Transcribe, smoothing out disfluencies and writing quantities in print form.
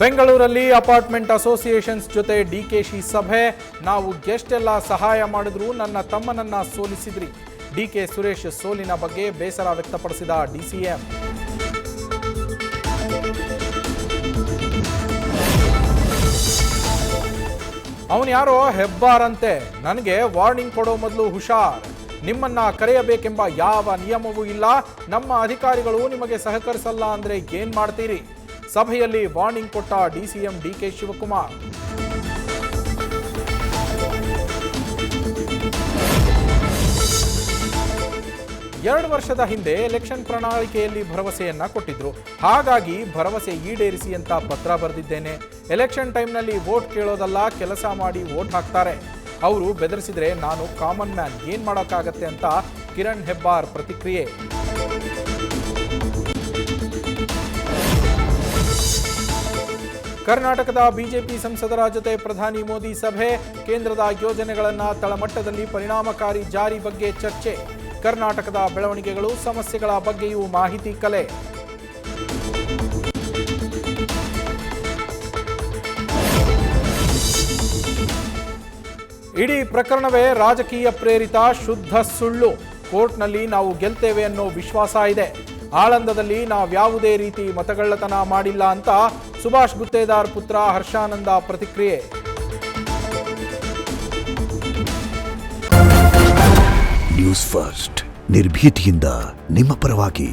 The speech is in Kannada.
ಬೆಂಗಳೂರಲ್ಲಿ ಅಪಾರ್ಟ್ಮೆಂಟ್ ಅಸೋಸಿಯೇಷನ್ಸ್ ಜೊತೆ ಡಿಕೆಶಿ ಸಭೆ. ನಾವು ಎಷ್ಟೆಲ್ಲ ಸಹಾಯ ಮಾಡಿದ್ರು ನನ್ನ ತಮ್ಮನನ್ನ ಸೋಲಿಸಿದ್ರಿ. ಡಿಕೆ ಸುರೇಶ್ ಸೋಲಿನ ಬಗ್ಗೆ ಬೇಸರ ವ್ಯಕ್ತಪಡಿಸಿದ ಡಿಸಿಎಂ. ಅವನು ಯಾರೋ ಹೆಬ್ಬಾರಂತೆ, ನನಗೆ ವಾರ್ನಿಂಗ್ ಕೊಡೋ ಮೊದಲು ಹುಷಾರ್. ನಿಮ್ಮನ್ನ ಕರೆಯಬೇಕೆಂಬ ಯಾವ ನಿಯಮವೂ ಇಲ್ಲ. ನಮ್ಮ ಅಧಿಕಾರಿಗಳು ನಿಮಗೆ ಸಹಕರಿಸಲ್ಲ ಅಂದ್ರೆ ಏನ್ ಮಾಡ್ತೀರಿ? ಸಭೆಯಲ್ಲಿ ವಾರ್ನಿಂಗ್ ಕೊಟ್ಟ ಡಿಸಿಎಂ ಡಿಕೆ ಶಿವಕುಮಾರ್. ಎರಡು ವರ್ಷದ ಹಿಂದೆ ಎಲೆಕ್ಷನ್ ಪ್ರಣಾಳಿಕೆಯಲ್ಲಿ ಭರವಸೆಯನ್ನ ಕೊಟ್ಟಿದ್ರು. ಹಾಗಾಗಿ ಭರವಸೆ ಈಡೇರಿಸಿ ಅಂತ ಪತ್ರ ಬರೆದಿದ್ದೇನೆ. ಎಲೆಕ್ಷನ್ ಟೈಮ್ನಲ್ಲಿ ವೋಟ್ ಕೇಳೋದಲ್ಲ, ಕೆಲಸ ಮಾಡಿ ವೋಟ್ ಹಾಕ್ತಾರೆ. ಅವರು ಬೆದರಿಸಿದ್ರೆ ನಾನು ಕಾಮನ್ ಮ್ಯಾನ್, ಏನ್ ಮಾಡೋಕ್ಕಾಗತ್ತೆ ಅಂತ ಕಿರಣ್ ಹೆಬ್ಬಾರ್ ಪ್ರತಿಕ್ರಿಯೆ. ಕರ್ನಾಟಕದ ಬಿಜೆಪಿ ಸಂಸದರ ಜೊತೆ ಪ್ರಧಾನಿ ಮೋದಿ ಸಭೆ. ಕೇಂದ್ರದ ಯೋಜನೆಗಳನ್ನು ತಳಮಟ್ಟದಲ್ಲಿ ಪರಿಣಾಮಕಾರಿ ಜಾರಿ ಬಗ್ಗೆ ಚರ್ಚೆ. ಕರ್ನಾಟಕದ ಬೆಳವಣಿಗೆಗಳು, ಸಮಸ್ಯೆಗಳ ಬಗ್ಗೆಯೂ ಮಾಹಿತಿ ಕಲೆ. ಇಡೀ ಪ್ರಕರಣವೇ ರಾಜಕೀಯ ಪ್ರೇರಿತ, ಶುದ್ಧ ಸುಳ್ಳು. ಕೋರ್ಟ್ನಲ್ಲಿ ನಾವು ಗೆಲ್ತೇವೆ ಅನ್ನೋ ವಿಶ್ವಾಸ ಇದೆ. ಆಳಂದದಲ್ಲಿ ನಾವ್ಯಾವುದೇ ರೀತಿ ಮತಗಳ್ಳತನ ಮಾಡಿಲ್ಲ ಅಂತ ಸುಭಾಷ್ ಗುತ್ತೇದಾರ್ ಪುತ್ರ ಹರ್ಷಾನಂದ ಪ್ರತಿಕ್ರಿಯೆ. ನ್ಯೂಸ್ ಫಸ್ಟ್, ನಿರ್ಭೀತಿಯಿಂದ ನಿಮ್ಮ ಪರವಾಗಿ.